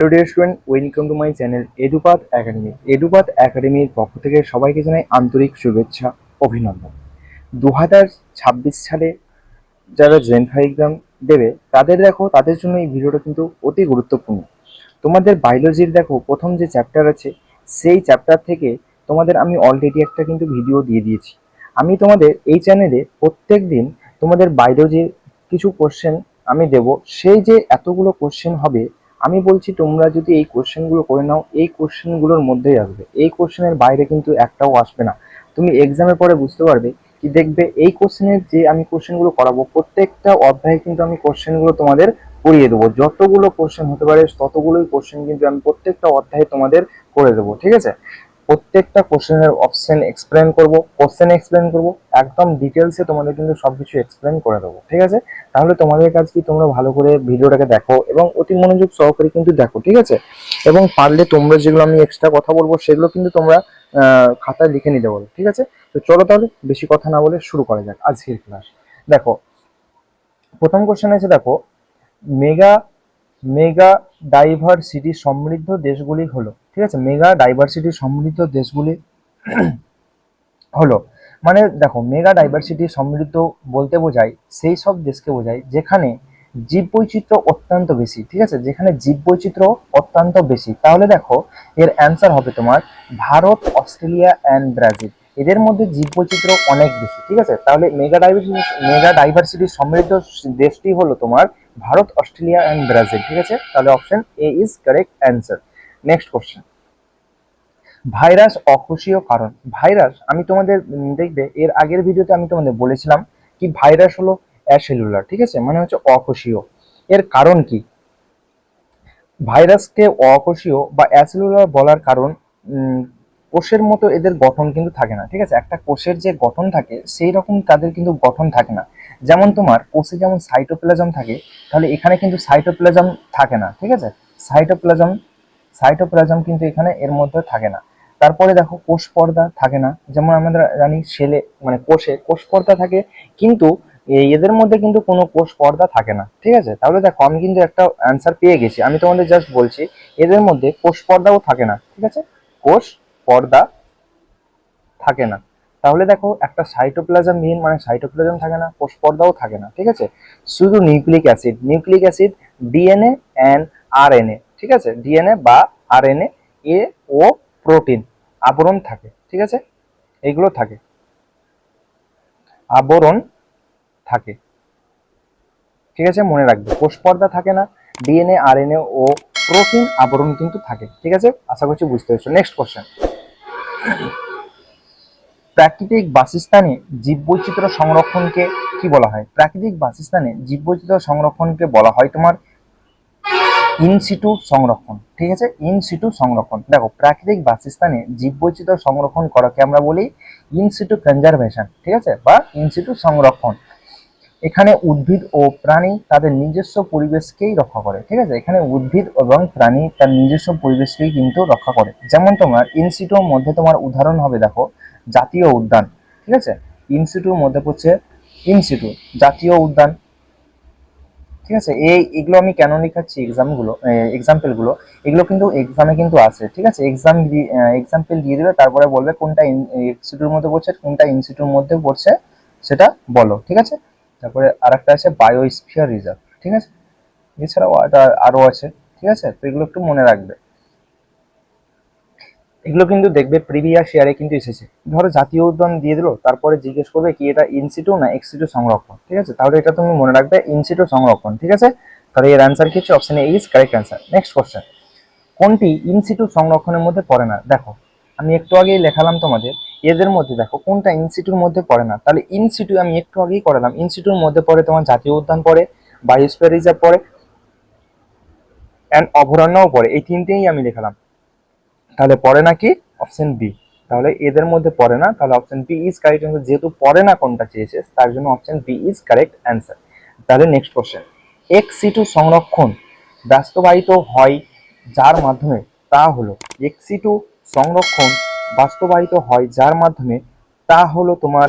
Hello dear student, welcome to my channel Edupath academy. Edupath একাডেমির পক্ষ থেকে সবাইকে জানাই আন্তরিক শুভেচ্ছা, অভিনন্দন। 2026 সালে যারা জেনফা এক্সাম দেবে তাদের জন্য এই ভিডিওটা কিন্তু অতি গুরুত্বপূর্ণ। তোমাদের বায়োলজির প্রথম যে চ্যাপ্টার আছে, সেই চ্যাপ্টার থেকে তোমাদের আমি অলরেডি একটা কিন্তু ভিডিও দিয়ে দিয়েছি। আমি তোমাদের এই চ্যানেলে প্রত্যেক দিন তোমাদের বায়োলজির কিছু কোশ্চেন আমি দেব। সেই যে এতগুলো কোশ্চেন হবে, আমি বলছি তোমরা যদি এই কোশ্চেনগুলো করে নাও, এই কোশ্চেনগুলোর মধ্যেই আসবে, এই কোশ্চেনের বাইরে কিন্তু একটাও আসবে না। তুমি এক্সামের পরে বুঝতে পারবে কি, দেখবে এই কোশ্চেনের যে আমি কোশ্চেনগুলো করাবো, প্রত্যেকটা অধ্যায়ে কিন্তু আমি কোশ্চেনগুলো তোমাদের করিয়ে দেবো। যতগুলো কোশ্চেন হতে পারে ততগুলোই কোশ্চেন কিন্তু আমি প্রত্যেকটা অধ্যায়ে তোমাদের করে দেবো, ঠিক আছে? প্রত্যেকটা কোশ্চেনের অপশন এক্সপ্লেন করব, একদম ডিটেলসে তোমাদের কিন্তু সবকিছু এক্সপ্লেন করে দেবো, ঠিক আছে? তাহলে তোমাদের কাজ কি, তোমরা ভালো করে ভিডিওটাকে দেখো এবং অতি মনোযোগ সহকারে কিন্তু দেখো, ঠিক আছে? এবং পারলে তোমরা যেগুলো আমি এক্সট্রা কথা বলবো সেগুলো কিন্তু তোমরা খাতায় লিখে নিতে বলো, ঠিক আছে? তো চলো তাহলে বেশি কথা না বলে শুরু করা যাক আজকের ক্লাস। দেখো, প্রথম কোশ্চেন আছে, দেখো, মেগা মেগা ডাইভার্সিটি সমৃদ্ধ দেশগুলি হলো, ঠিক আছে? মেগা ডাইভার্সিটি সমৃদ্ধ দেশগুলি হলো, মানে দেখো, মেগা ডাইভার্সিটি সমৃদ্ধ বলতে বোঝায় সেই সব দেশকে বোঝায় যেখানে জীববৈচিত্র্য অত্যন্ত বেশি, ঠিক আছে? যেখানে জীববৈচিত্র্য অত্যন্ত বেশি। তাহলে দেখো, এর অ্যান্সার হবে তোমার ভারত, অস্ট্রেলিয়া অ্যান্ড ব্রাজিল। এদের মধ্যে জীববৈচিত্র্য অনেক বেশি, ঠিক আছে? তাহলে মেগা ডাইভার্সিটি সমৃদ্ধ দেশটি হলো তোমার ভারত, অস্ট্রেলিয়া অ্যান্ড ব্রাজিল, ঠিক আছে? তাহলে option A is correct answer. Next question, virus অকোষীয় কারণ। ভাইরাস আমি তোমাদের দেখবে এর আগের ভিডিওতে আমি তোমাদের বলেছিলাম কি ভাইরাস হলো অ্যাসেলুলার, ঠিক আছে? মানে হচ্ছে অকোষীয়। এর কারণ কি? ভাইরাসকে অকোষীয় বা অ্যাসেলুলার বলার কারণ, কোষের মতো এদের গঠন কিন্তু থাকে না, ঠিক আছে? একটা কোষের যে গঠন থাকে সেই রকম তাদের কিন্তু গঠন থাকে না। যেমন তোমার কোষে যেমন সাইটোপ্লাজম থাকে, তাহলে এখানে কিন্তু সাইটোপ্লাজম থাকে না, ঠিক আছে? সাইটোপ্লাজম সাইটোপ্লাজম কিন্তু এখানে এর মধ্যে থাকে না। তারপরে দেখো, কোষ পর্দা থাকে না। যেমন আমরা জানি সেলে মানে কোষে কোষ পর্দা থাকে, কিন্তু এদের মধ্যে কিন্তু কোনো কোষ পর্দা থাকে না, ঠিক আছে? তাহলে দেখো, আমি কিন্তু একটা অ্যান্সার পেয়ে গেছি। আমি তোমাদের জাস্ট বলছি এদের মধ্যে কোষ পর্দাও থাকে না, ঠিক আছে? কোষ পর্দা থাকে না। তাহলে দেখো, একটা সাইটোপ্লাজম বিহীন মানে সাইটোপ্লাজম থাকে না, কোষ পর্দাও থাকে না, ঠিক আছে? শুধু nucleic acid DNA and RNA, ঠিক আছে? ডিএনএ বা আরএনএ এ ও প্রোটিন আবরণ থাকে, ঠিক আছে? এগুলো থাকে, আবরণ থাকে, ঠিক আছে? মনে রাখবে, কোষ পর্দা থাকে না, ডিএনএ আরএনএ ও প্রোটিন আবরণ কিন্তু থাকে, ঠিক আছে? আশা করছি বুঝতে পেরেছো। নেক্সট কোশ্চেন, প্রাকৃতিক বাসস্থানে জীববৈচিত্র্য সংরক্ষণকে কি বলা হয়? প্রাকৃতিক বাসস্থানে জীববৈচিত্র্য সংরক্ষণকে বলা হয় তোমার ইনসিটু সংরক্ষণ, ঠিক আছে? ইনসিটু সংরক্ষণ। দেখো, প্রাকৃতিক বাসস্থানে জীববৈচিত্র্য সংরক্ষণ করাকে আমরা বলি ইনসিটু কনজারভেশন, ঠিক আছে? বা ইনসিটু সংরক্ষণ। এখানে উদ্ভিদ ও প্রাণী তাদের নিজস্ব পরিবেশকেই রক্ষা করে, ঠিক আছে? এখানে উদ্ভিদ এবং প্রাণী তার নিজস্ব পরিবেশকেই কিন্তু রক্ষা করে। যেমন তোমার ইনসিটুর মধ্যে তোমার উদাহরণ হবে, দেখো, জাতীয় উদ্যান, ঠিক আছে? ইনসিটুর মধ্যে পড়ছে ইনসিটু জাতীয় উদ্যান, ঠিক আছে? এগুলো আমি কেন লিখাচ্ছি এক্সাম্পল গুলো, এগুলো কিন্তু এক্সামে কিন্তু আছে, ঠিক আছে? এক্সাম্পল দিয়ে দিবে, তারপরে বলবে কোনটা ইনস্টিটিউটের মধ্যে পড়ছে, কোনটা ইনস্টিটিউটের মধ্যে পড়ছে, সেটা বলো, ঠিক আছে? তারপরে আরেকটা আছে বায়োস্ফিয়ার রিজার্ভ, ঠিক আছে? এছাড়াও আরো আছে, ঠিক আছে? তো এগুলো একটু মনে রাখবে। এগুলো কিন্তু দেখবে প্রিভিয়াস ইয়ারে কিন্তু এসেছে। ধরো জাতীয় উদ্যান দিয়ে দিল, তারপরে জিজ্ঞেস করবে কি এটা ইনসিটু না এক্সিটু সংরক্ষণ, ঠিক আছে? তাহলে এটা তুমি মনে রাখবে ইনসিটু সংরক্ষণ, ঠিক আছে? তাহলে এর অ্যান্সার কি হচ্ছে? Option A is correct answer. Next question, কোনটি ইনসিটু সংরক্ষণের মধ্যে পড়ে না? দেখো, আমি একটু আগেই লেখালাম তোমাদের, এদের মধ্যে দেখো কোনটা ইনসিটুর মধ্যে পড়ে না। তাহলে ইনসিটু আমি একটু আগেই করালাম, ইনসিটুর মধ্যে পড়ে তোমার জাতীয় উদ্যান পড়ে, বায়োস্ফিয়ার রিজার্ভ পড়ে, অ্যান্ড অভয়ারণ্যও পড়ে। এই তিনটেই আমি লেখালাম। তাহলে পড়ে না কি? Option B. তাহলে এদের মধ্যে পড়ে না, তাহলে option B is correct answer. যেহেতু পড়ে না কোনটা চেয়েছে, তার জন্য option B is correct answer. তাহলে নেক্সট কোশ্চেন, এক্স সিটু সংরক্ষণ বাস্তবায়িত হয় যার মাধ্যমে, তা হলো এক্স সিটু সংরক্ষণ বাস্তবায়িত হয় যার মাধ্যমে, তা হলো তোমার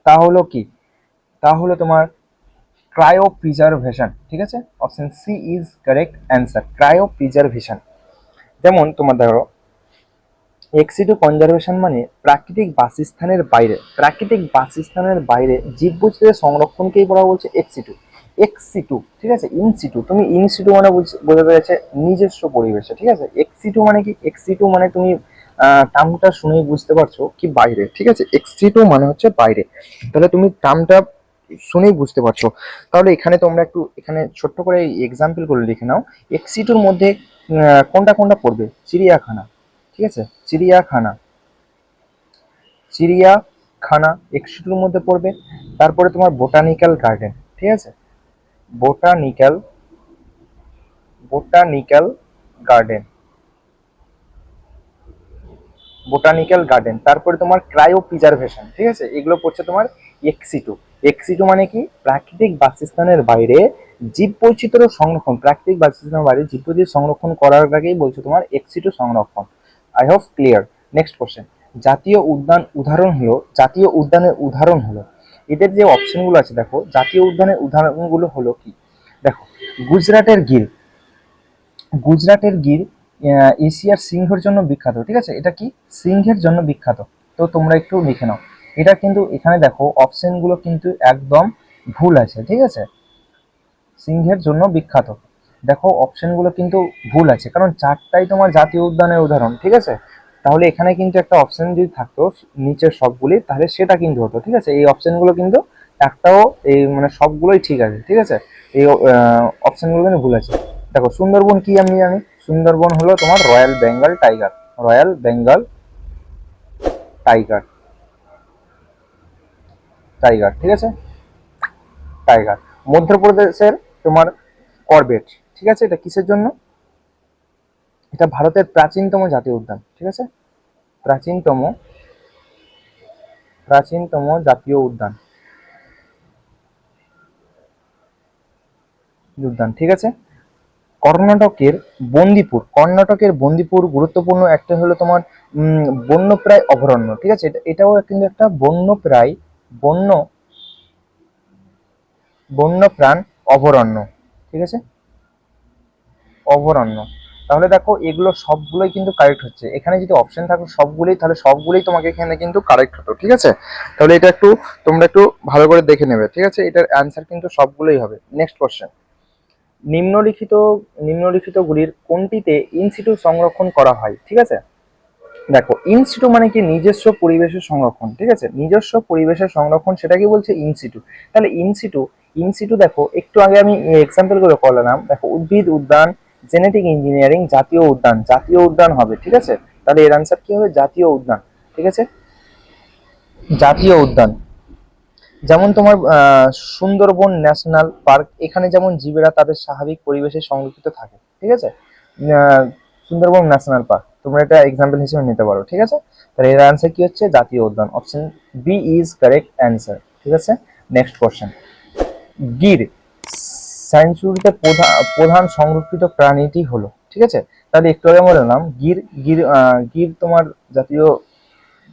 তা হলো কি তা হলো তোমার ক্রায়োপ্রিজারভেশন, ঠিক আছে, option C is correct answer, cryopreservation. যেমন তোমার ধরো এক্সিটু কনজারভেশন মানে প্রাকৃতিক বাসস্থানের বাইরে, প্রাকৃতিক বাসস্থানের বাইরে জীববৈচিত্র্যের সংরক্ষণকেই বলা বলছে এক্সিটু। এক্সিটু, ঠিক আছে, ইনসিটু, তুমি ইনসিটু মানে বোঝাতে যাচ্ছে নিজস্ব পরিবেশে, ঠিক আছে। এক্সিটু মানে কি, এক্সিটু মানে তুমি টার্মটা শুনেই বুঝতে পারছো কি বাইরে, ঠিক আছে, এক্সিটু মানে হচ্ছে বাইরে, তাহলে তুমি টার্মটা শুনেই বুঝতে পারছো। তাহলে এখানে তোমরা একটু এখানে ছোট্ট করে এক্সাম্পল করে লিখে নাও, এক্সিটুর মধ্যে কোনটা কোনটা পড়বে, চিড়িয়াখানা, ঠিক আছে, চিড়িয়াখানা, চিড়িয়াখানা এক্সিটুর মধ্যে পড়বে। তারপরে তোমার বোটানিক্যাল গার্ডেন, ঠিক আছে, botanical, botanical garden, botanical garden, তারপরে তোমার ক্রায়ো প্রিজার্ভেশন, ঠিক আছে, এগুলো পড়ছে তোমার এক্সিটু। এক্সিটু মানে কি, প্রাকৃতিক বাসস্থানের বাইরে জীববৈচিত্র্য সংরক্ষণ, প্রাকৃতিক বাসস্থানের বাইরে জীববৈচিত্র্য সংরক্ষণ করার আগেই বলছে তোমার এক্সিটু সংরক্ষণ। I hope clear. Next question, জাতীয় উদ্যান উদাহরণ হলো, জাতীয় উদ্যানের উদাহরণ হলো, এদের যে অপশনগুলো আছে দেখো, জাতীয় উদ্যানের উদাহরণগুলো হলো কি, দেখো গুজরাটের গির, গুজরাটের গির এশিয়ার সিংহের জন্য বিখ্যাত, ঠিক আছে, এটা কি সিংহের জন্য বিখ্যাত। তো তোমরা একটু লিখে নাও, এটা কিন্তু এখানে দেখো অপশনগুলো কিন্তু একদম ভুল আছে, ঠিক আছে, সিংহের জন্য বিখ্যাত, দেখো অপশনগুলো কিন্তু ভুল আছে, কারণ চারটাই তোমার জাতীয় উদ্যানের উদাহরণ, ঠিক আছে। তাহলে এখানে কিন্তু একটা অপশন যদি থাকতো নিচের সবগুলি, তাহলে সেটা কিন্তু হতো, ঠিক আছে, এই অপশনগুলো কিন্তু একটাও, এই মানে সবগুলোই ঠিক আছে, ঠিক আছে, এই অপশনগুলো কিন্তু ভুল আছে। দেখো সুন্দরবন কি আমি জানি, সুন্দরবন হলো তোমার royal Bengal tiger, royal Bengal tiger, tiger, ঠিক আছে, টাইগার। মধ্যপ্রদেশের তোমার করবেট, ঠিক আছে, এটা কিসের জন্য, এটা ভারতের প্রাচীনতম জাতীয় উদ্যান, ঠিক আছে, প্রাচীনতম, প্রাচীনতম জাতীয় উদ্যান, উদ্যান, ঠিক আছে। কর্ণাটকের বন্দিপুর, কর্ণাটকের বন্দিপুর গুরুত্বপূর্ণ একটা হলো তোমার বন্যপ্রায় অভয়ারণ্য, ঠিক আছে, এটাও কিন্তু একটা বন্যপ্রায়, বন্য, বন্যপ্রাণ অভয়ারণ্য, ঠিক আছে, অভয়ারণ্য। তাহলে দেখো এগুলো সবগুলোই কিন্তু কারেক্ট হচ্ছে, এখানে যদি অপশন থাকো সবগুলোই, তাহলে সবগুলোই তোমাকে এখানে কিন্তু কারেক্ট হতো, ঠিক আছে। তাহলে এটা একটু তোমরা একটু ভালো করে দেখে নেবে, ঠিক আছে, এটার অ্যান্সার কিন্তু সবগুলোই হবে। নেক্সট কোশ্চেন, নিম্নলিখিত, নিম্নলিখিতগুলির কোনটিতে ইনসিটু সংরক্ষণ করা হয়, ঠিক আছে। দেখো ইনসিটু মানে কি, নিজস্ব পরিবেশের সংরক্ষণ, ঠিক আছে, নিজস্ব পরিবেশের সংরক্ষণ, সেটাকে বলছে ইনসিটু। তাহলে ইনসিটু, ইনসিটু দেখো একটু আগে আমি এক্সাম্পল করে বললাম, দেখো উদ্ভিদ উদ্যান, জেনেটিক ইঞ্জিনিয়ারিং, জাতীয় উদ্যান, জাতীয় উদ্যান হবে, ঠিক আছে, তাহলে এর আনসার কি হবে, জাতীয় উদ্যান, ঠিক আছে, জাতীয় উদ্যান। যেমন তোমার সুন্দরবন ন্যাশনাল পার্ক, এখানে যেমন জীবেরা তাদের স্বাভাবিক পরিবেশে সংরক্ষিত থাকে, ঠিক আছে, আহ, সুন্দরবন ন্যাশনাল পার্ক তোমরা এটা এক্সাম্পল হিসেবে নিতে পারো, ঠিক আছে। তাহলে এর আনসার কি হচ্ছে, জাতীয় উদ্যান, option B is correct answer, ঠিক আছে। নেক্সট কোশ্চেন, গির স্যাংচুরিতে প্রধান সংরক্ষিত প্রাণীটি হলো, ঠিক আছে, তাহলে একটু আগে বললাম গির, গির গির তোমার জাতীয়,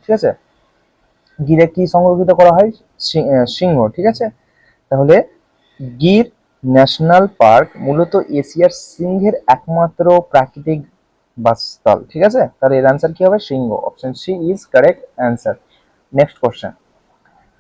ঠিক আছে, গিরে কি সংরক্ষিত করা হয়, সিংহ, ঠিক আছে। তাহলে গির ন্যাশনাল পার্ক মূলত এশিয়ার সিংহের একমাত্র প্রাকৃতিক বাসস্থল, ঠিক আছে, তাহলে এর আনসার কি হবে, সিংহ, option C is correct answer. Next question,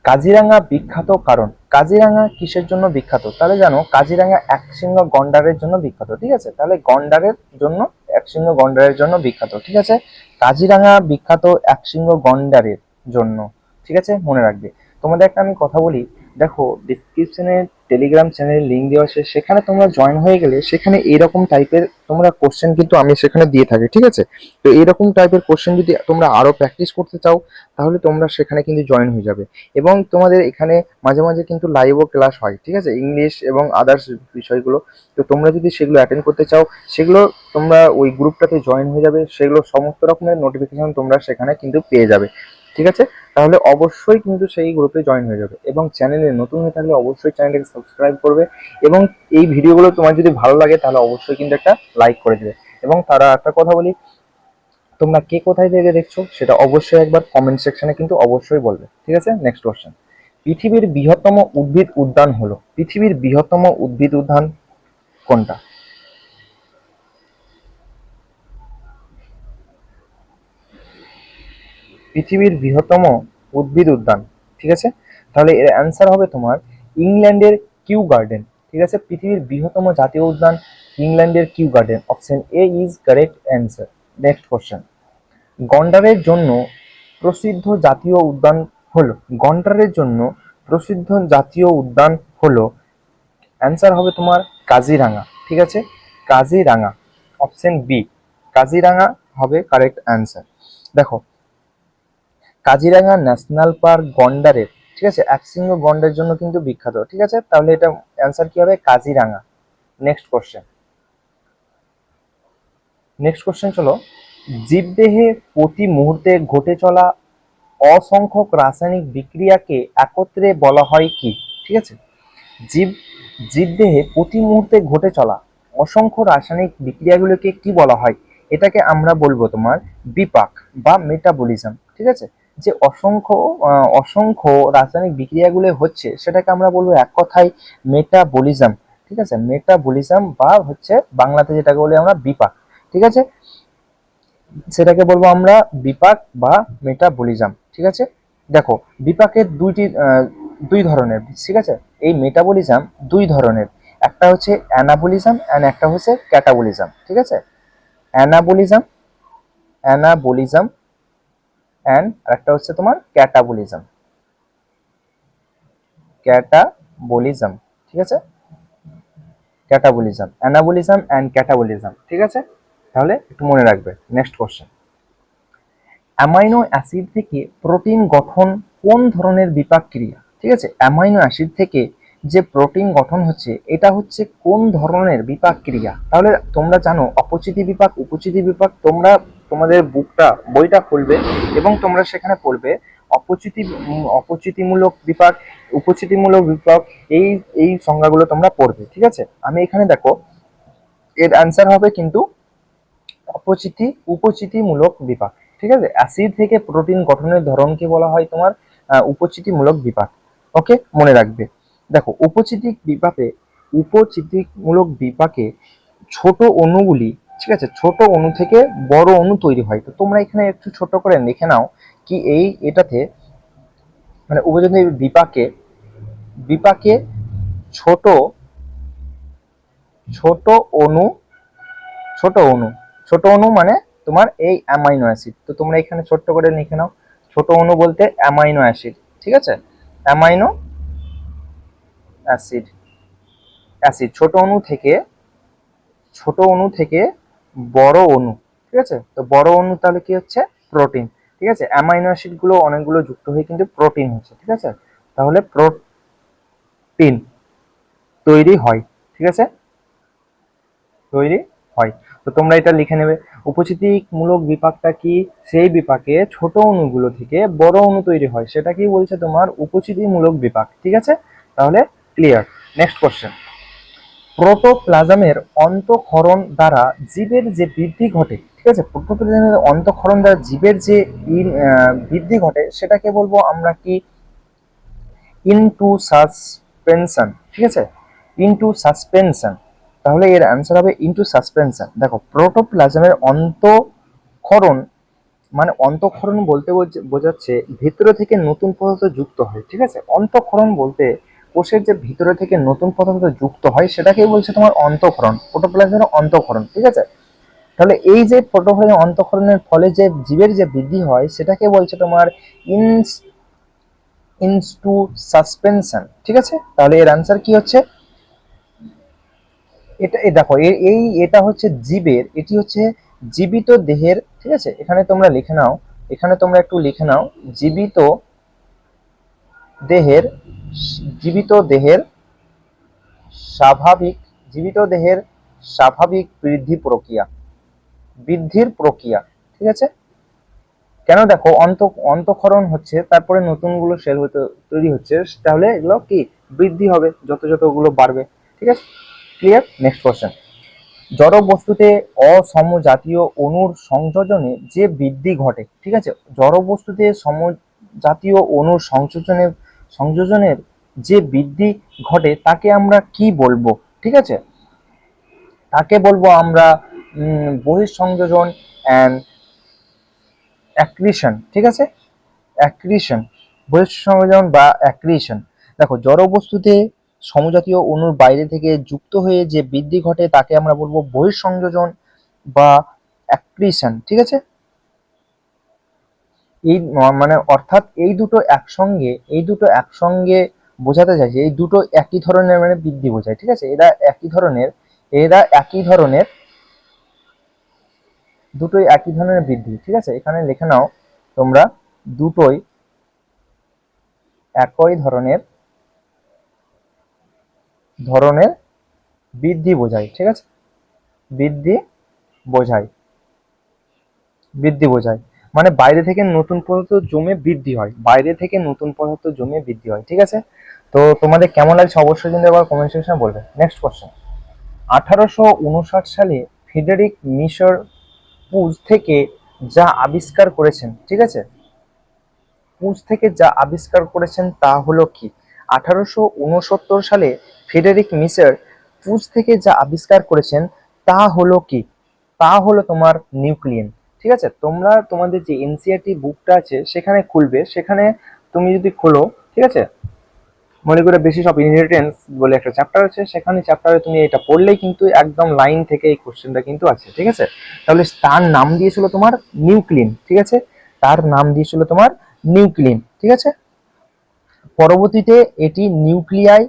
Kaziranga বিখ্যাত কারণ, কাজিরাঙা কিসের জন্য বিখ্যাত, তাহলে জানো কাজিরাঙা একশৃঙ্গ গন্ডারের জন্য বিখ্যাত, ঠিক আছে, তাহলে গন্ডারের জন্য, একশৃঙ্গ গন্ডারের জন্য বিখ্যাত, ঠিক আছে, কাজিরাঙা বিখ্যাত একশৃঙ্গ গন্ডারের জন্য, ঠিক আছে, মনে রাখবে। তোমাদের একটা আমি কথা বলি, দেখো ডিসক্রিপশনে টেলিগ্রাম চ্যানেলের লিঙ্ক দেওয়া আছে, সেখানে তোমরা জয়েন হয়ে গেলে সেখানে এরকম টাইপের তোমরা কোশ্চেন কিন্তু আমি সেখানে দিয়ে থাকি, ঠিক আছে। তো এরকম টাইপের কোশ্চেন যদি তোমরা আরো প্র্যাকটিস করতে চাও, তাহলে তোমরা সেখানে কিন্তু জয়েন হয়ে যাবে। এবং তোমাদের এখানে মাঝে মাঝে কিন্তু লাইভও ক্লাস হয়, ঠিক আছে, ইংলিশ এবং আদার্স বিষয়গুলো। তো তোমরা যদি সেগুলো অ্যাটেন্ড করতে চাও, সেগুলো তোমরা ওই গ্রুপটাতে জয়েন হয়ে যাবে, সেগুলো সমস্ত রকমের নোটিফিকেশন তোমরা সেখানে কিন্তু পেয়ে যাবে, ঠিক আছে। তাহলে অবশ্যই কিন্তু সেই গ্রুপে জয়েন হয়ে যাবে, এবং চ্যানেলে নতুন হয়ে থাকলে অবশ্যই চ্যানেলটাকে সাবস্ক্রাইব করবে, এবং এই ভিডিওগুলো তোমার যদি ভালো লাগে তাহলে অবশ্যই কিন্তু একটা লাইক করে দেবে। এবং তারা একটা কথা বলি, তোমরা কে কোথায় থেকে দেখছো সেটা অবশ্যই একবার কমেন্ট সেকশনে কিন্তু অবশ্যই বলবে, ঠিক আছে। নেক্সট কোশ্চেন, পৃথিবীর বৃহত্তম উদ্ভিদ উদ্যান হলো, পৃথিবীর বৃহত্তম উদ্ভিদ উদ্যান কোনটা? পৃথিবীর বৃহত্তম উদ্ভিদ উদ্যান, ঠিক আছে, তাহলে এর অ্যান্সার হবে তোমার ইংল্যান্ডের কিউ গার্ডেন। ঠিক আছে, পৃথিবীর বৃহত্তম জাতীয় উদ্যান ইংল্যান্ডের Kew garden. Option A is correct answer. Next question, গন্ডারের জন্য প্রসিদ্ধ জাতীয় উদ্যান হলো, গন্ডারের জন্য প্রসিদ্ধ জাতীয় উদ্যান হলো, অ্যান্সার হবে তোমার কাজিরাঙা। ঠিক আছে, কাজিরাঙা, অপশন বি, কাজিরাঙা হবে কারেক্ট অ্যান্সার। দেখো, কাজিরাঙা ন্যাশনাল পার্ক গন্ডারের, ঠিক আছে, একশৃঙ্গ গন্ডারের জন্য কিন্তু বিখ্যাত। ঠিক আছে, তাহলে এটা অ্যান্সার কি হবে? Kaziranga. Next question, next question চলো, জীবদেহে প্রতি মুহূর্তে ঘটে চলা অসংখ্য রাসায়নিক বিক্রিয়াকে একত্রে বলা হয় কি? ঠিক আছে, জীব জীবদেহে প্রতি মুহূর্তে ঘটে চলা অসংখ্য রাসায়নিক বিক্রিয়াগুলোকে কি বলা হয়? এটাকে আমরা বলবো তোমার বিপাক বা মেটাবলিজম। ঠিক আছে, যে অসংখ্য রাসায়নিক বিক্রিয়াগুলো হচ্ছে সেটাকে আমরা বলবো এক কথায় মেটাবলিজম। ঠিক আছে, মেটাবলিজম বা হচ্ছে বাংলাতে যেটাকে বলি আমরা বিপাক। ঠিক আছে, সেটাকে বলবো আমরা বিপাক বা মেটাবলিজম। ঠিক আছে, দেখো, বিপাকের দুই ধরনের, ঠিক আছে, এই মেটাবলিজম দুই ধরনের, একটা হচ্ছে অ্যানাবলিজম এন্ড একটা হচ্ছে ক্যাটাবলিজম। ঠিক আছে, অ্যানাবলিজম অ্যানাবলিজম এন্ড একটা হচ্ছে তোমার ক্যাটাবলিজম, ক্যাটাবলিজম। ঠিক আছে, ক্যাটাবলিজম, অ্যানাবলিজম এন্ড ক্যাটাবলিজম। ঠিক আছে, তাহলে একটু মনে রাখবে। নেক্সট কোশ্চেন, অ্যামাইনো অ্যাসিড থেকে প্রোটিন গঠন কোন ধরনের বিপাক ক্রিয়া? ঠিক আছে, অ্যামাইনো অ্যাসিড থেকে যে প্রোটিন গঠন হচ্ছে এটা হচ্ছে কোন ধরনের বিপাক ক্রিয়া? তাহলে তোমরা জানো অপচিতি বিপাক, উপচিতি বিপাক। তোমরা তোমাদের বইটা খুলবে এবং তোমরা সেখানে পড়বে অপচিতিমূলক বিপাক, উপচিতিমূলক বিপাক, এই এই সংজ্ঞাগুলো তোমরা পড়বে। ঠিক আছে, আমি এখানে দেখো এর অ্যান্সার হবে কিন্তু উপচিতিমূলক বিপাক। ঠিক আছে, অ্যাসিড থেকে প্রোটিন গঠনের ধরনকে বলা হয় তোমার উপচিতিমূলক বিপাক। ওকে, মনে রাখবে। দেখো, উপচিতিমূলক বিপাকে ছোট অণুগুলি, ঠিক আছে, ছোট অণু থেকে বড় অণু তৈরি হয়। তো তোমরা এখানে একটু ছোট করে লিখে নাও কি এটাতে মানে উপচিতি বিপাকে বিপাকে ছোট ছোট অণু ছোট অণু ছোট অণু মানে তোমার এই অ্যামাইনো অ্যাসিড। তো তোমরা এখানে ছোট্ট করে লিখে নাও, ছোট অণু বলতে অ্যামাইনো অ্যাসিড। ঠিক আছে, অ্যামাইনো অ্যাসিড, অ্যাসিড ছোট অণু থেকে বড় অণু। ঠিক আছে, তো বড় অণু তাহলে কি হচ্ছে? প্রোটিন। ঠিক আছে, অ্যামাইনো অ্যাসিড গুলো অনেকগুলো যুক্ত হয়ে কিন্তু প্রোটিন হচ্ছে। ঠিক আছে, তাহলে প্রোটিন তৈরি হয়। ঠিক আছে, তৈরি হয়। তো তোমরা এটা লিখে নেবে। উপচিতিমূলক বিপাকটা কি? সেই বিপাকে ছোট অণুগুলো থেকে বড় অণু তৈরি হয়, সেটা কি বলছে তোমার উপচিতিমূলক বিপাক। ঠিক আছে, তাহলে ক্লিয়ার। নেক্সট কোশ্চেন, প্রোটোপ্লাজমের অন্তঃক্ষরণ দ্বারা জীবের যে বৃদ্ধি ঘটে, ঠিক আছে, প্রোটোপ্লাজমের অন্তঃক্ষরণ দ্বারা জীবের যে বৃদ্ধি ঘটে সেটাকে বলবো আমরা কি? Into suspension. ঠিক আছে, ইনটু সাসপেনশন, তাহলে এর অ্যান্সার হবে ইনটু সাসপেনশন। দেখো, প্রোটোপ্লাজমের অন্তঃক্ষরণ মানে অন্তঃক্ষরণ বলতে বোঝাচ্ছে ভিতরে থেকে নতুন পদার্থ যুক্ত হয়। ঠিক আছে, অন্তঃক্ষরণ বলতে কোষের যে ভিতরে থেকে নতুন পদার্থ যুক্ত হয় সেটাকেই বলছে তোমার অন্তঃক্ষরণ, প্রোটোপ্লাজমের অন্তঃক্ষরণ। ঠিক আছে, তাহলে এই যে প্রোটোপ্লাজমের অন্তঃক্ষরণের ফলে যে জীবের যে বৃদ্ধি হয় সেটাকে বলছে তোমার ইনটু সাসপেনশন। ঠিক আছে, তাহলে এর অ্যান্সার কি হচ্ছে? দেখো, এটা হচ্ছে জীবের, এটি হচ্ছে জীবিত দেহের। ঠিক আছে, এখানে তোমরা লিখে নাও, এখানে তোমরা একটু লিখে নাও, জীবিত দেহের জীবিত দেহের স্বাভাবিক জীবিত দেহের স্বাভাবিক বৃদ্ধির প্রক্রিয়া। ঠিক আছে, কেন? দেখো, অন্তঃক্ষরণ হচ্ছে, তারপরে নতুন গুলো সেল তৈরি হচ্ছে, তাহলে এগুলো কি বৃদ্ধি হবে যত যত ওগুলো বাড়বে। ঠিক আছে, ক্লিয়ার। নেক্সট কোশ্চেন, জড় বস্তুতে অসমজাতীয় অণুর সংযোজনে যে বৃদ্ধি ঘটে। ঠিক আছে, জড় বস্তুতে সমজাতীয় অণুর সংযোজনের যে বৃদ্ধি ঘটে তাকে আমরা কি বলবো? ঠিক আছে, তাকে বলবো আমরা বহিঃসংযোজন অ্যান্ড অ্যাক্রিশন। ঠিক আছে, অ্যাক্রিশন, বহিঃসংযোজন বা অ্যাক্রিশন। দেখো, জড় বস্তুতে সমজাতীয় অণুর বাইরে থেকে যুক্ত হয়ে যে বৃদ্ধি ঘটে তাকে আমরা বলবো বহিঃসংযোজন বা অ্যাক্রিশন। ঠিক আছে, এই মানে অর্থাৎ এই দুটো একসঙ্গে বোঝাতে চাইছে, এই দুটো একই ধরনের মানে বৃদ্ধি বোঝায়। ঠিক আছে, এরা একই ধরনের দুটোই একই ধরনের বৃদ্ধি। ঠিক আছে, এখানে লিখে নাও তোমরা, দুটোই একই ধরনের ধরনের বৃদ্ধি বোঝায়। ঠিক আছে, বৃদ্ধি বোঝায়, বৃদ্ধি বোঝায় মানে বাইরে থেকে নতুন পদার্থ জমে বৃদ্ধি হয়, বাইরে থেকে নতুন পদার্থ জমে বৃদ্ধি হয়। ঠিক আছে, তো তোমাদের কেমন লাগছে অবশ্যই কিন্তু এবার কমেন্ট সেকশনে বলবে। নেক্সট কোশ্চেন, 1859 সালে ফ্রেডেরিক মিশর পুঁজ থেকে যা আবিষ্কার করেছেন, ঠিক আছে, পুঁজ থেকে যা আবিষ্কার করেছেন তা হলো কি? 1869 সালে ফ্রেডেরিক মিশর পুঁজ থেকে যা আবিষ্কার করেছেন তা হলো কি? তা হলো তোমার নিউক্লিয়ন। ঠিক আছে, তোমরা তোমাদের যে এনসিইআরটি বুকটা আছে সেখানে খুলবে, সেখানে তুমি যদি খোলো, ঠিক আছে, মনে করে বেসিস অফ ইনহেরিটেন্স বলে একটা চ্যাপ্টার আছে, সেখানে চ্যাপ্টারে তুমি এটা পড়লেই কিন্তু একদম লাইন থেকে এই কোশ্চেনটা কিন্তু আছে। ঠিক আছে, তাহলে তার নাম দিয়েছিল তোমার নিউক্লিন। ঠিক আছে, তার নাম দিয়েছিল তোমার নিউক্লিন। ঠিক আছে, পরবর্তীতে এটি নিউক্লিয়ায়,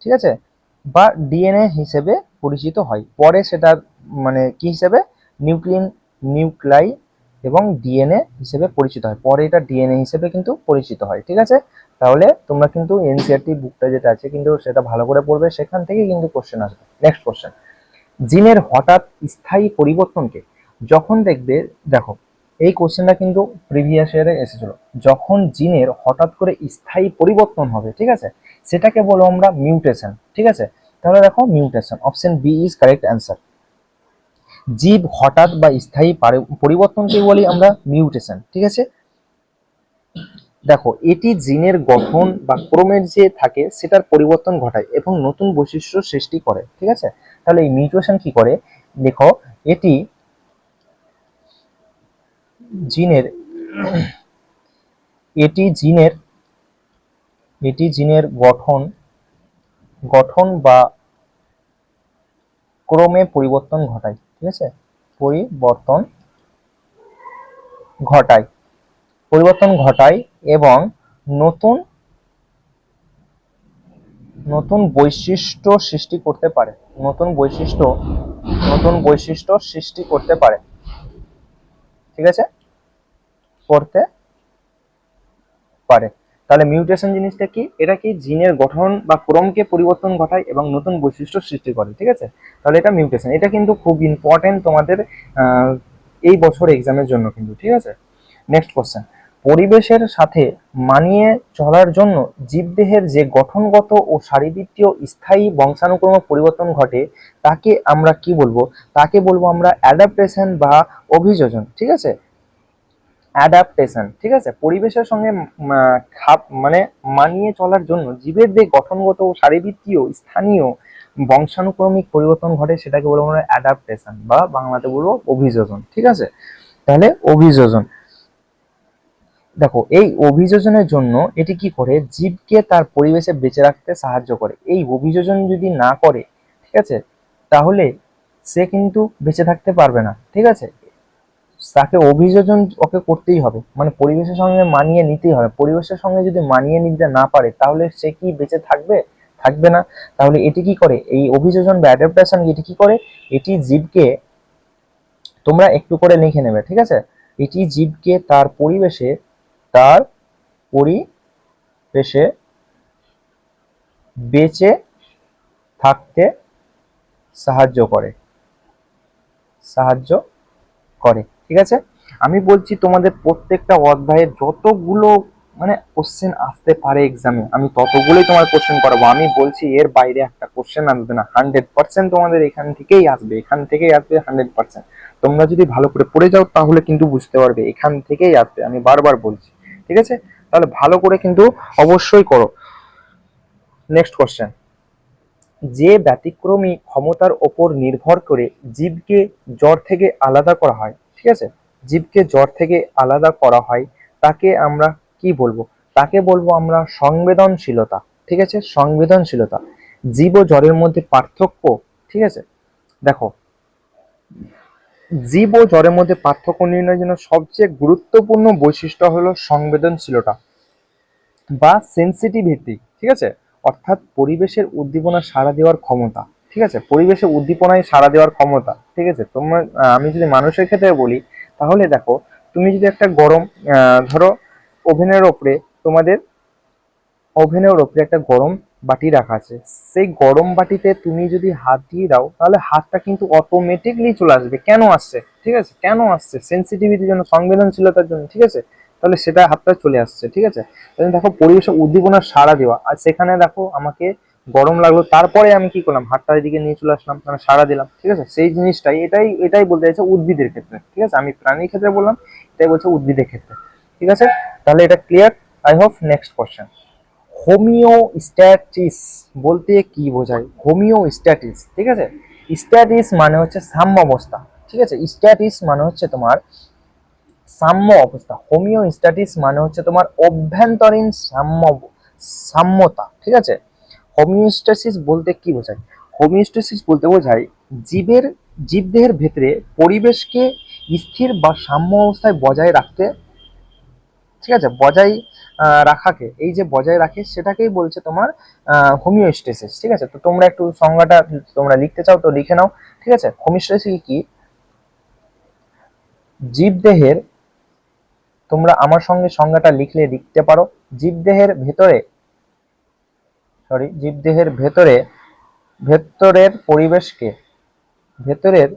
ঠিক আছে, বা ডিএনএ হিসেবে পরিচিত হয়। পরে সেটা মানে কি হিসেবে? নিউক্লিন, নিউক্লাই এবং ডিএনএ হিসেবে পরিচিত হয়। পরে এটা ডিএনএ হিসেবে কিন্তু পরিচিত হয়। ঠিক আছে, তাহলে তোমরা কিন্তু এনসিইআরটি বুকটা যেটা আছে কিন্তু সেটা ভালো করে পড়বে, সেখান থেকে কিন্তু কোশ্চেন আসবে। নেক্সট কোশ্চেন, জিনের হঠাৎ স্থায়ী পরিবর্তনকে যখন দেখবে, দেখো এই কোশ্চেনটা কিন্তু প্রিভিয়াস ইয়ারে এসেছিল, যখন জিনের হঠাৎ করে স্থায়ী পরিবর্তন হবে, ঠিক আছে, সেটাকে বলো আমরা মিউটেশন। ঠিক আছে, তাহলে দেখো mutation, option B is correct answer. জীব হঠাৎ বা স্থায়ী পরিবর্তনকে বলি আমরা মিউটেশন। ঠিক আছে, দেখো এটি জিনের গঠন বা ক্রোমের যে থাকে সেটার পরিবর্তন ঘটায় এবং নতুন বৈশিষ্ট্য সৃষ্টি করে। ঠিক আছে, তাহলে এই মিউটেশন কি করে? দেখো, এটি জিনের এটি জিনের এটি জিনের গঠন বা ক্রমে পরিবর্তন ঘটায়। ঠিক আছে, পরিবর্তন ঘটায় পরিবর্তন ঘটায় এবং নতুন নতুন বৈশিষ্ট্য সৃষ্টি করতে পারে, নতুন বৈশিষ্ট্য সৃষ্টি করতে পারে। ঠিক আছে, করতে পারে। তাহলে মিউটেশন জিনিসটা কি? এটা কি জিনের গঠন বা ক্রমকে পরিবর্তন ঘটায় এবং নতুন বৈশিষ্ট্য সৃষ্টি করে। ঠিক আছে, তাহলে এটা মিউটেশন। এটা কিন্তু খুব ইম্পর্টেন্ট তোমাদের এই বছর এক্সামের জন্য কিন্তু। ঠিক আছে, নেক্সট কোশ্চেন, পরিবেশের সাথে মানিয়ে চলার জন্য জীবদেহের যে গঠনগত ও শারীরবৃত্তীয় স্থায়ী বংশানুক্রম পরিবর্তন ঘটে তাকে আমরা কি বলবো? তাকে বলবো আমরা অ্যাডাপ্টেশন বা অভিযোজন। ঠিক আছে, অ্যাডাপ্টেশন। ঠিক আছে, পরিবেশের সঙ্গে মানে মানিয়ে চলার জন্য জীবের যে গঠনগত ও শারীরবৃত্তীয় স্থানীয় বংশানুক্রমিক পরিবর্তন ঘটে সেটাকে বলবো আমরা অ্যাডাপ্টেশন বা বাংলাতে বলবো অভিযোজন। ঠিক আছে, তাহলে অভিযোজন, দেখো এই অভিযোজনের জন্য এটি কি করে? জীবকে তার পরিবেশে বেঁচে রাখতে সাহায্য করে। এই অভিযোজন যদি না করে, ঠিক আছে, তাহলে সে কিন্তু বেঁচে থাকতে পারবে না। ঠিক আছে, তাকে অভিযোজন ওকে করতেই হবে, মানে পরিবেশের সঙ্গে মানিয়ে নিতেই হবে। পরিবেশের সঙ্গে যদি মানিয়ে নিতে না পারে তাহলে সে কি বেঁচে থাকবে? থাকবে না। তাহলে এটি কি করে? এই অভিযোজন বা অ্যাডাপ্টেশন এটি কি করে? এটি জীবকে, তোমরা একটু করে লিখে নেবে, ঠিক আছে, এটি জীবকে তার পরিবেশে বেঁচে থাকতে সাহায্য করে। ঠিক আছে, আমি বলছি তোমাদের প্রত্যেকটা অধ্যায়ে যতগুলো মানে কোশ্চেন আসতে পারে এক্সামে আমি ততগুলোই তোমার কোশ্চেন করাবো। আমি বলছি এর বাইরে একটা কোশ্চেন আসবে না, 100% তোমাদের এখান থেকেই আসবে, 100%। তোমরা যদি ভালো করে পড়ে যাও তাহলে কিন্তু বুঝতে পারবে এখান থেকেই আসবে, আমি বারবার বলছি। ঠিক আছে, তাহলে ভালো করে কিন্তু অবশ্যই করো। নেক্সট কোশ্চেন, যে ব্যতিক্রমী ক্ষমতার ওপর নির্ভর করে জীবকে জড় থেকে আলাদা করা হয়, ঠিক আছে, জীবকে জড় থেকে আলাদা করা হয় তাকে আমরা কি বলবো? তাকে বলবো আমরা সংবেদনশীলতা। ঠিক আছে, সংবেদনশীলতা। জীব ও জড়ের মধ্যে পার্থক্য, ঠিক আছে, দেখো, জীব ও জড়ের মধ্যে পার্থক্য নির্ণয়ের জন্য সবচেয়ে গুরুত্বপূর্ণ বৈশিষ্ট্য হলো সংবেদনশীলতা বা সেন্সিটিভিটি। ঠিক আছে, অর্থাৎ পরিবেশের উদ্দীপনা সাড়া দেওয়ার ক্ষমতা। ঠিক আছে, পরিবেশের উদ্দীপনায় সাড়া দেওয়ার ক্ষমতা। ঠিক আছে, তোমার আমি যদি মানুষের ক্ষেত্রে বলি, তাহলে দেখো, তুমি যদি একটা গরম ধরো ওভেনের ওপরে তোমাদের ওভেনের ওপরে একটা গরম বাটি রাখা আছে, সেই গরম বাটিতে তুমি যদি হাত দিয়ে দাও তাহলে হাতটা কিন্তু অটোমেটিকলি চলে আসবে। কেন আসছে? ঠিক আছে, কেন আসছে? সেন্সিটিভিটির জন্য, সংবেদনশীলতার জন্য। ঠিক আছে, তাহলে সেটা হাতটা চলে আসছে। ঠিক আছে, তাহলে দেখো পরিবেশে উদ্দীপনার সাড়া দেওয়া, আর সেখানে দেখো আমাকে গরম লাগলো, তারপরে আমি কি করলাম, হাতটা এদিকে নিয়ে চলে আসলাম, মানে সাড়া দিলাম। ঠিক আছে, সেই জিনিসটাই, এটাই এটাই বলতে চাইছে উদ্ভিদের ক্ষেত্রে। ঠিক আছে, আমি প্রাণীর ক্ষেত্রে বললাম, এটাই বলছে উদ্ভিদের ক্ষেত্রে। ঠিক আছে, তাহলে এটা clear, I hope. Next question, হোমিওস্ট্যাটিস বলতে কি বোঝায়? হোমিওস্ট্যাটিস, ঠিক আছে, স্ট্যাটিস মানে হচ্ছে সাম্য অবস্থা। ঠিক আছে, স্ট্যাটিস মানে হচ্ছে তোমার সাম্য অবস্থা। হোমিওস্ট্যাটিস মানে হচ্ছে তোমার অভ্যন্তরীণ সাম্যতা। ঠিক আছে, হোমিওস্ট্যাসিস বলতে কি বোঝায়? হোমিওস্ট্যাসিস বলতে বোঝায় জীবদেহের ভেতরে পরিবেশকে স্থির বা সাম্য অবস্থায় বজায় রাখতে। ঠিক আছে, বজায় রাখাকে, এই যে বজায় রাখে সেটাকেই বলছে তোমার হোমিওস্ট্যাসিস। ঠিক আছে, তো তোমরা একটু সংজ্ঞাটা তোমরা লিখতে চাও তো লিখে নাও। ঠিক আছে, হোমিওস্ট্যাসিস কি? জীবদেহের, তোমরা আমার সঙ্গে সংজ্ঞাটা লিখলে লিখতে পারো। জীবদেহের ভেতরে, জীবদেহের ভেতরে, ভেতরের পরিবেশকে, ভেতরের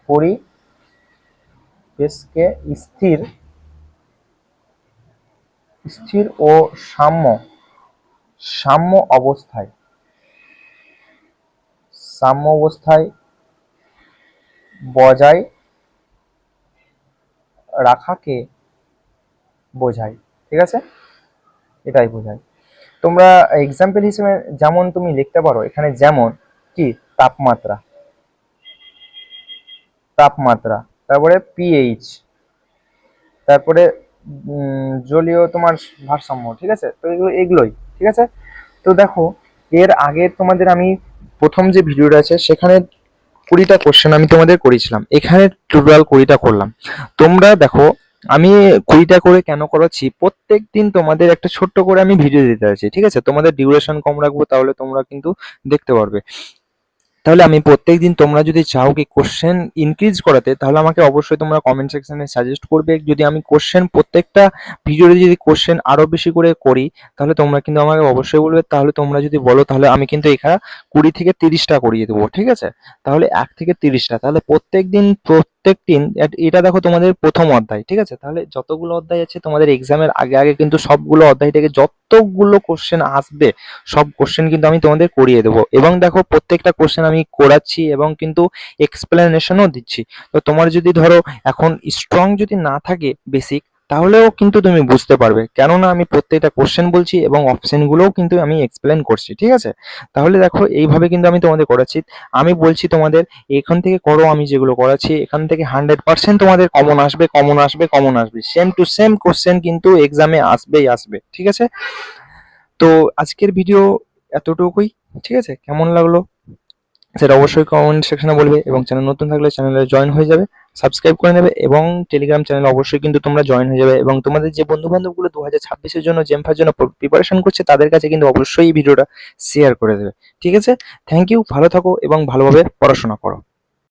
পরিবেশকে স্থির স্থির ও সাম্য সাম্য অবস্থায় সাম্য অবস্থায় বজায় রাখাকে বোঝায়। ঠিক আছে, এটাই বোঝায়। তোমরা এক্সাম্পল হিসেবে যেমন তুমি লিখতে পারো এখানে, যেমন কি, তাপমাত্রা, তাপমাত্রা, তারপরে পিএইচ, তারপরে জলীয় তোমার ভারসাম্য। ঠিক আছে, তো এগুলোই। ঠিক আছে, তো দেখো, এর আগে তোমাদের আমি প্রথম যে ভিডিওটা আছে সেখানে 20টা কোশ্চেন আমি তোমাদের করেছিলাম, এখানে টোটাল 20টা করলাম। তোমরা দেখো, আমি 20টা করে কেন করাচ্ছি, প্রত্যেক দিন তোমাদের একটা ছোট্ট করে আমি ভিডিও দিতে আছি। ঠিক আছে, তোমাদের ডিউরেশন কম রাখবো, তাহলে তোমরা কিন্তু দেখতে পারবে। তাহলে আমি প্রত্যেকদিন, তোমরা যদি চাও কি কোশ্চেন ইনক্রিজ করাতে, তাহলে আমাকে অবশ্যই তোমরা কমেন্ট সেকশনে সাজেস্ট করবে। যদি আমি কোশ্চেন প্রত্যেকটা ভিডিওতে যদি কোশ্চেন আরো বেশি করে করি, তাহলে তোমরা কিন্তু আমাকে অবশ্যই বলবে। তাহলে তোমরা যদি বলো, তাহলে আমি কিন্তু এখানে 20 থেকে 30টা করিয়ে দেবো। ঠিক আছে, তাহলে 1 থেকে 30টা, তাহলে প্রত্যেক দিন এটা দেখো তোমাদের প্রথম অধ্যায়। ঠিক আছে, তাহলে যতগুলো অধ্যায় আছে তোমাদের এক্সামের আগে আগে কিন্তু সবগুলো অধ্যায় থেকে যতগুলো কোশ্চেন আসবে সব কোশ্চেন কিন্তু আমি তোমাদের করিয়ে দেবো। এবং দেখো প্রত্যেকটা কোশ্চেন আমি করাচ্ছি এবং কিন্তু এক্সপ্লেনেশনও দিচ্ছি। তো তোমার যদি ধরো এখন স্ট্রং যদি না থাকে বেসিক, তাহলেও কিন্তু তুমি বুঝতে পারবে, কেননা আমি প্রত্যেকটা কোশ্চেন বলছি এবং অপশনগুলোও কিন্তু আমি এক্সপ্লেন করছি। ঠিক আছে, তাহলে দেখো এইভাবে কিন্তু আমি তোমাদের করাচ্ছি। আমি বলছি তোমাদের এখান থেকে করো, আমি যেগুলো করাচ্ছি এখান থেকে 100% তোমাদের কমন আসবে, কমন আসবে, কমন আসবে। সেম টু সেম কোশ্চেন কিন্তু এক্সামে আসবেই আসবে। ঠিক আছে, তো আজকের ভিডিও এতটুকুই। ঠিক আছে, কেমন লাগলো সেটা অবশ্যই কমেন্ট সেকশনে বলবে, এবং চ্যানেল নতুন থাকলে চ্যানেলে জয়েন হয়ে যাবে, সাবস্ক্রাইব করে নেবে, এবং টেলিগ্রাম চ্যানেল অবশ্যই কিন্তু তোমরা জয়েন হয়ে যাবে। এবং তোমাদের যে বন্ধু বান্ধবগুলো 2026-এর জন্য জেমফার জন্য প্রিপারেশন করছে, তাদের কাছে কিন্তু অবশ্যই এই ভিডিওটা শেয়ার করে দেবে। ঠিক আছে, থ্যাংক ইউ, ভালো থাকো এবং ভালোভাবে পড়াশোনা করো।